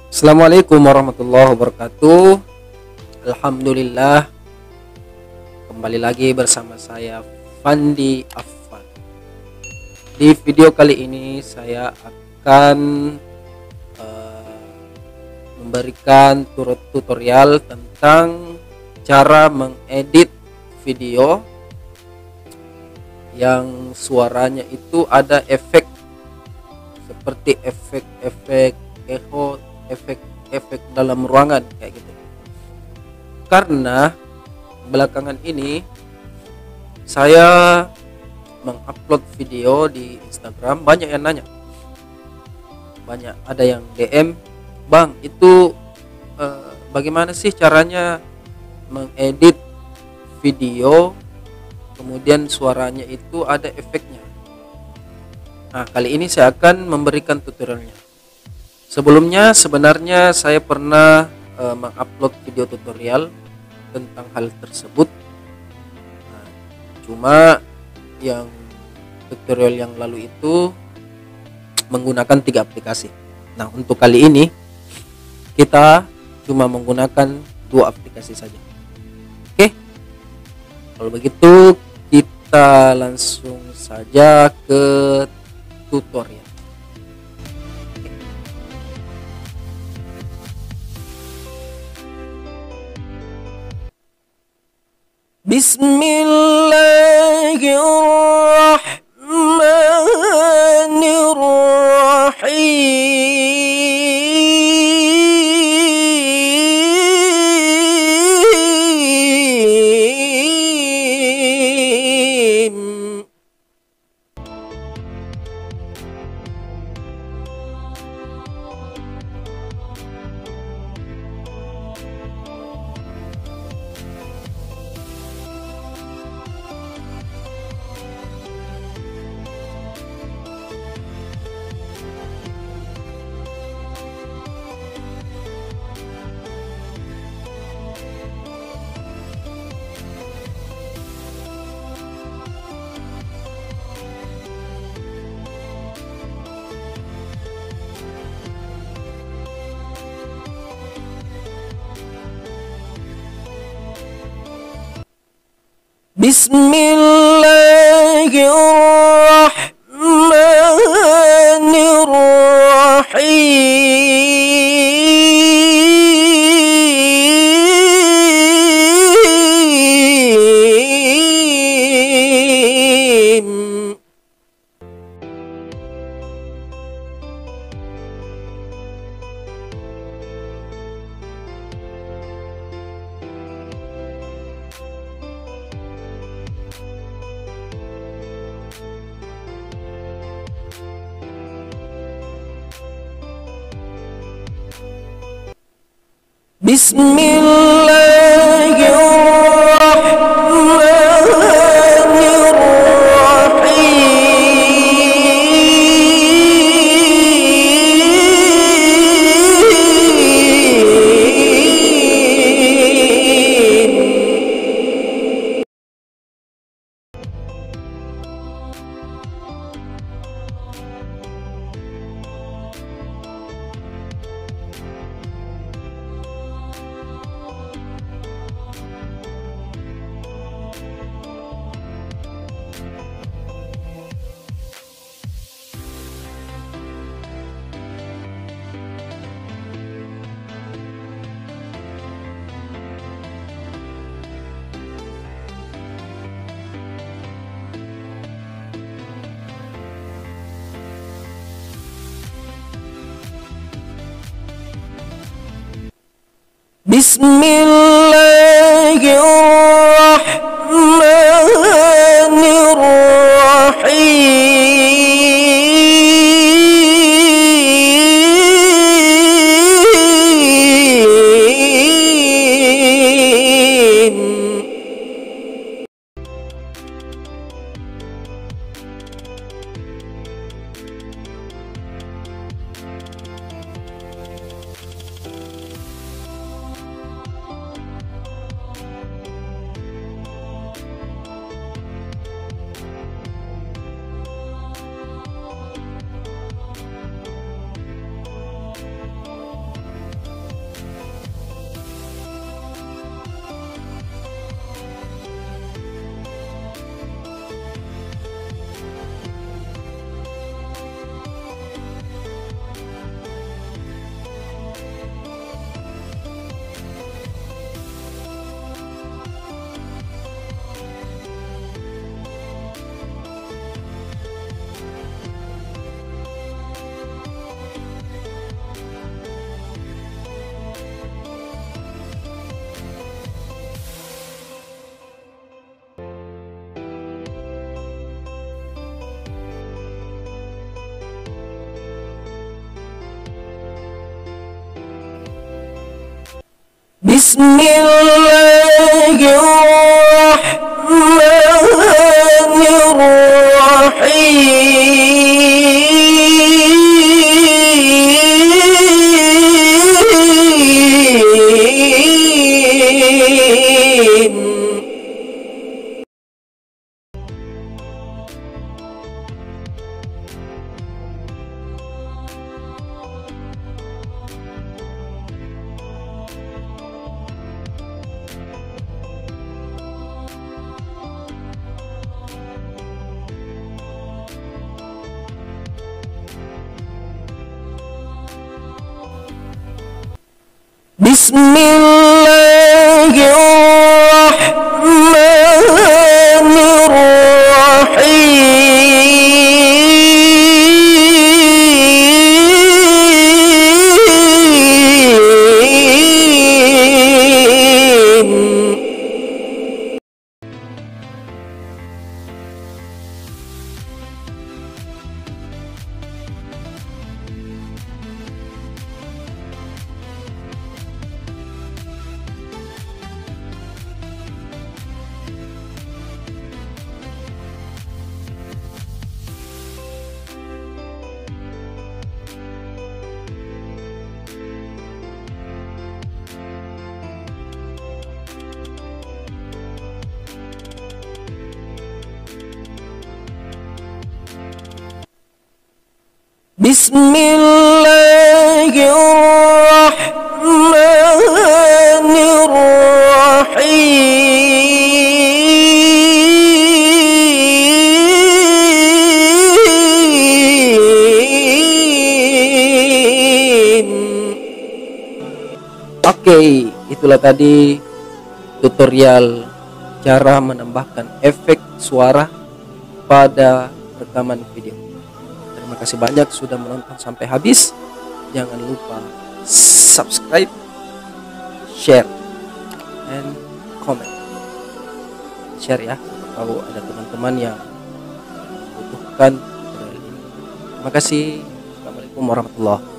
Assalamualaikum warahmatullahi wabarakatuh. Alhamdulillah, kembali lagi bersama saya Fandi Affan. Di video kali ini saya akan memberikan tutorial tentang cara mengedit video yang suaranya itu ada efek seperti efek-efek echo, efek dalam ruangan kayak gitu. Karena belakangan ini saya mengupload video di Instagram, banyak yang nanya, banyak ada yang DM, "Bang, itu bagaimana sih caranya mengedit video kemudian suaranya itu ada efeknya?" Nah, kali ini saya akan memberikan tutorialnya. Sebelumnya sebenarnya saya pernah mengupload video tutorial tentang hal tersebut. Nah, cuma yang tutorial yang lalu itu menggunakan 3 aplikasi. Nah, untuk kali ini kita cuma menggunakan 2 aplikasi saja. Oke, kalau begitu kita langsung saja ke tutorial. Bismillahirrahmanirrahim. Bismillahirrahmanirrahim. Bismillahirrahmanirrahim. Oke, itulah tadi tutorial cara menambahkan efek suara pada rekaman video. Terima kasih banyak sudah menonton sampai habis. Jangan lupa subscribe, share, and comment. Share ya, kalau ada teman-teman yang membutuhkan tutorial ini. Terima kasih. Assalamualaikum warahmatullahi wabarakatuh.